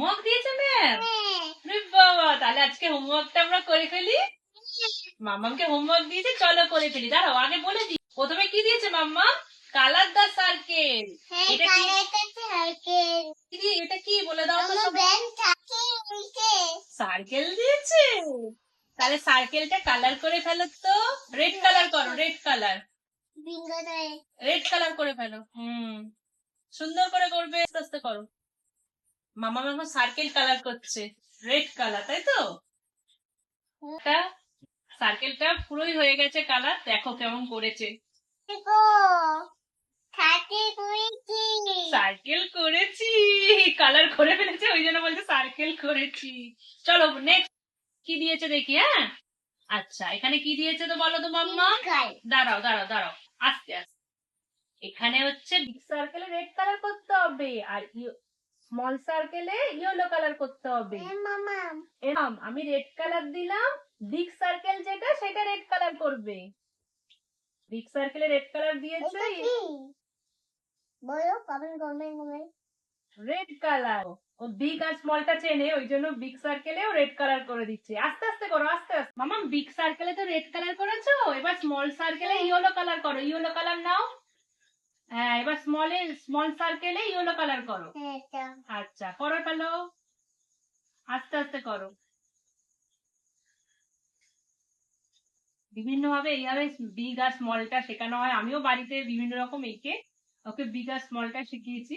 Homework দিয়েছে ma'am? বাবা, তাহলে আজকে হোমওয়ার্কটা আমরা করে ফেলি। মাম্মামকে হোমওয়ার্ক দিয়েছে, চলো করে ফেলি। দাঁড়াও, আগে বলে দিই প্রথমে কি দিয়েছে মাম্মা। Colour the circle. এটা কি? এটা কি বলে দাও তো। সার্কেল দিয়েছে, তাহলে সার্কেলটা কালার করে ফেলো তো। রেড কালার করো, রেড কালার। রেড কালার করে ফেলো। সুন্দর করে করবে, আস্তে আস্তে করো। মামা এখন সার্কেল কালার করছে, রেড কালার, তাই তো? সার্কেলটা পুরোই হয়ে গেছে কালার, দেখো কেমন করেছে। সার্কেল করেছি, কালার করে ফেলেছে, ওই জন্য বলছে সার্কেল করেছি। চলো নেক্সট কি দিয়েছে দেখি। হ্যাঁ, আচ্ছা এখানে কি দিয়েছে তো বলো তো মাম্মা। দাঁড়াও দাঁড়াও দাঁড়াও, আস্তে আস্তে। এখানে হচ্ছে বিগ সার্কেলে রেড কালার করতে হবে, আর স্মল সার্কেলে ইয়েলো কালার করতে হবে। আমি রেড কালার দিলাম, বিগ সার্কেল যেটা সেটা রেড কালার করবে। বিগ সার্কেলে রেড কালার দিয়েছে, রেড কালার। ও বিগ আর স্মলটা চেনে, ওই জন্য বিগ সার্কেলেও রেড কালার করে দিচ্ছে। আস্তে আস্তে করো, আস্তে আস্তে। মামা বিগ সার্কেলে তো রেড কালার করেছো, এবার স্মল সার্কেলে ইয়েলো কালার করো। ইয়েলো কালার নাও। হ্যাঁ, এবার স্মল সার্কেলে ইয়েলো কালার করো। আচ্ছা করো, ফেলো, আস্তে আস্তে করো। বিভিন্ন ভাবে এইভাবে বিগ আর স্মলটা শেখানো হয়। আমিও বাড়িতে বিভিন্ন রকম এঁকে ওকে বিগ আর স্মলটা শিখিয়েছি।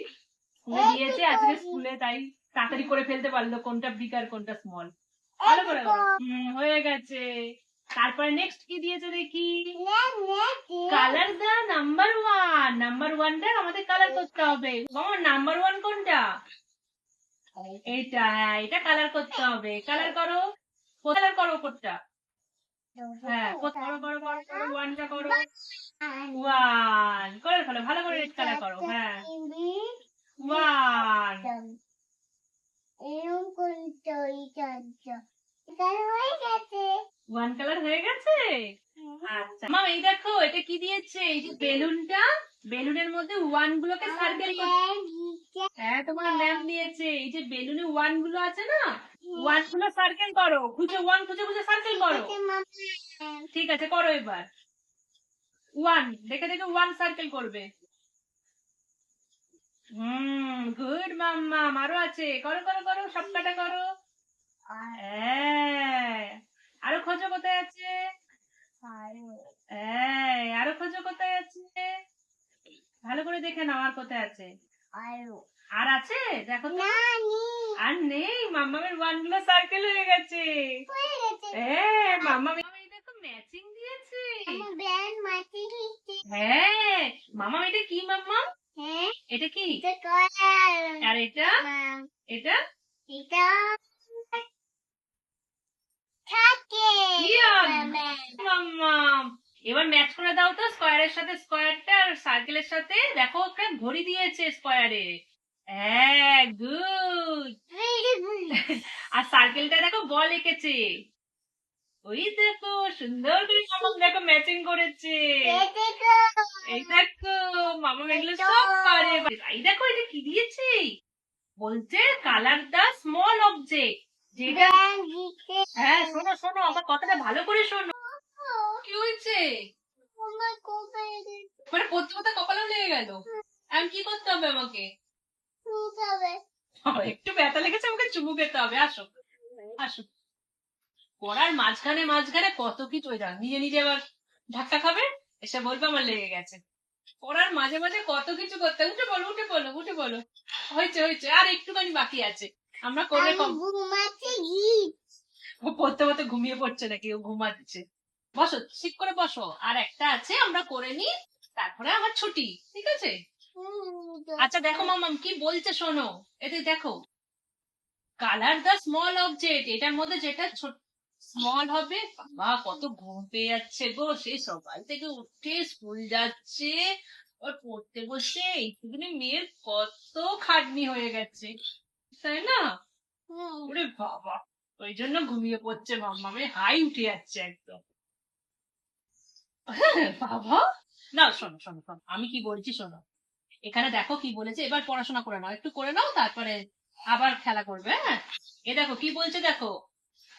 স্কুলে দিয়েছে আজকে স্কুলে, তাই তাড়াতাড়ি করে ফেলতে পারলো কোনটা বিগ আর কোনটা স্মল। ভালো করে হয়ে গেছে। তারপরে নেক্সট কি দিয়েছে দেখি। Colour the number one. Number ওয়ানটা আমাদের কালার করতে হবে। মামা নাম্বার ওয়ান কোনটা? এইটা। হ্যাঁ, এটা কালার করতে হবে। কালার করো, কালার করো কোনটা। হ্যাঁ, করো করো করো করো, ওয়ানটা করো। ওয়ান করে ফেলো, ভালো করে রেড কালার করো। হ্যাঁ, ওয়ান। ওয়ান কালার হয়ে গেছে। আচ্ছা মামা এই দেখো, এটা কি দিয়েছে। এই যে বেলুনটা, বেলুনের মধ্যে ওয়ান গুলোকে সার্কেল করতে। হ্যাঁ, তোমার ম্যাম দিয়েছে। এই যে বেলুনে ওয়ান গুলো আছে না, ওয়ান গুলো সার্কেল করো। খুঁজে ওয়ান খুঁজে খুঁজে সার্কেল করো। ঠিক আছে, করো এবার। ওয়ান দেখে দেখে ওয়ান সার্কেল করবে। গুড মাম্মা। আরো আছে, করো করো করো, সবকটা করো। আরো খোঁজো কোথায় আছে। আরো খোঁজো কোথায় আছে। ভালো করে দেখে নাও আর কোথায় আছে। আর আছে দেখো তো। আর নেই। মাম্মামের ওয়ান গুলো সার্কেল হয়ে গেছে। মাম্মা দেখো ম্যাচিং দিয়েছে। হ্যাঁ মামা, এটা কি মাম্মা? এটা কি? আর এটা? এটা এবার ম্যাচ করে দাও তো, স্কোয়ারের সাথে স্কোয়ারটা আর সার্কেলের সাথে। দেখো একটা ঘড়ি দিয়েছে স্কোয়ারে। হ্যাঁ, গুড। আর সার্কেলটা দেখো বল এঁকেছে। ওই দেখো সুন্দর করে মামা দেখো ম্যাচিং করেছে। এই দেখো মামা এগুলো সব পারে। এই দেখো এটা কি দিয়েছে, বলছে কালার দা স্মল অবজেক্ট। যেটা, হ্যাঁ শোনো শোনো, আমার কথাটা ভালো করে শোনো। কি হয়েছে? মানে পড়তে পড়তে কপালেও লেগে গেল। আমি কি করতে হবে আমাকে? একটু ব্যথা লেগেছে, আমাকে চুমু খেতে হবে। আসো আসো। পড়ার মাঝখানে মাঝখানে কত কিছু হয়ে যায়, নিজে নিজে আবার ধাক্কা খাবে, এসে বলবে আমার লেগে গেছে। পড়ার মাঝে মাঝে কত কিছু করতে। উঠে বলো উঠে বলো উঠে বলো। হয়েছে হয়েছে, আর একটুখানি বাকি আছে। আমরা করে পড়তে পড়তে ঘুমিয়ে পড়ছে নাকি, ও ঘুমাচ্ছে। বসো, ঠিক করে বসো। আর একটা আছে, আমরা করে নি, তারপরে আমার ছুটি। ঠিক আছে। আচ্ছা দেখো মামাম কি বলছে শোনো। এতে দেখো, কালার দা স্মল অবজেক্ট। এটার মধ্যে যেটা স্মল হবে। বাবা কত ঘুম পেয়ে যাচ্ছে গো, সেই সকাল থেকে উঠে স্কুল যাচ্ছে, আর পড়তে বসে এইটুকুনি মেয়ের কত খাটনি হয়ে গেছে, তাই না? ওরে বাবা, ওই জন্য ঘুমিয়ে পড়ছে মাম্মামে, হাই উঠে যাচ্ছে একদম। বাবা না, শোনো শোনো শোনো, আমি কি বলছি শোনো। এখানে দেখো কি বলেছে, এবার পড়াশোনা করে নাও, একটু করে নাও, তারপরে আবার খেলা করবে। হ্যাঁ, এ দেখো কি বলছে, দেখো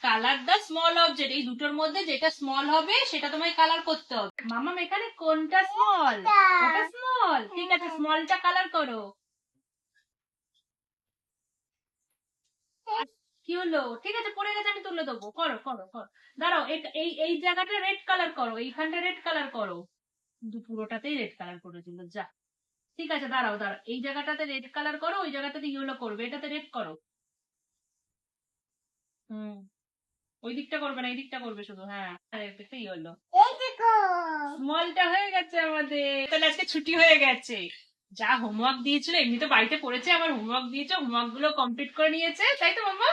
কালার দা স্মল অবজেক্ট, এই দুটোর মধ্যে যেটা স্মল হবে সেটা তোমায় কালার করতে হবে। মামাম এখানে কোনটা স্মল? ওটা স্মল, ঠিক আছে, স্মলটা কালার করো। কি হলো? ঠিক আছে, পড়ে গেছে, আমি তুলে দেবো, করো করো করো। দাঁড়াও, এই এই জায়গাটা রেড কালার করো, এইখানটা রেড কালার করো। কিন্তু পুরোটাতেই রেড কালার করে দিল, যা। ঠিক আছে, দাঁড়াও দাঁড়াও, এই জায়গাটাতে রেড কালার করো, ওই জায়গাটাতে ইয়েলো করবে, এটাতে রেড করো। হুম, ওই দিকটা করবে না, এই দিকটা করবে শুধু। হ্যাঁ, এই হলো, স্মলটা হয়ে গেছে আমাদের। তাহলে আজকে ছুটি হয়ে গেছে। যা হোমওয়ার্ক দিয়েছিল, এমনি তো বাড়িতে করেছে, আবার হোমওয়ার্ক দিয়েছে, হোমওয়ার্ক গুলো কমপ্লিট করে নিয়েছে, তাই তো মাম্মা?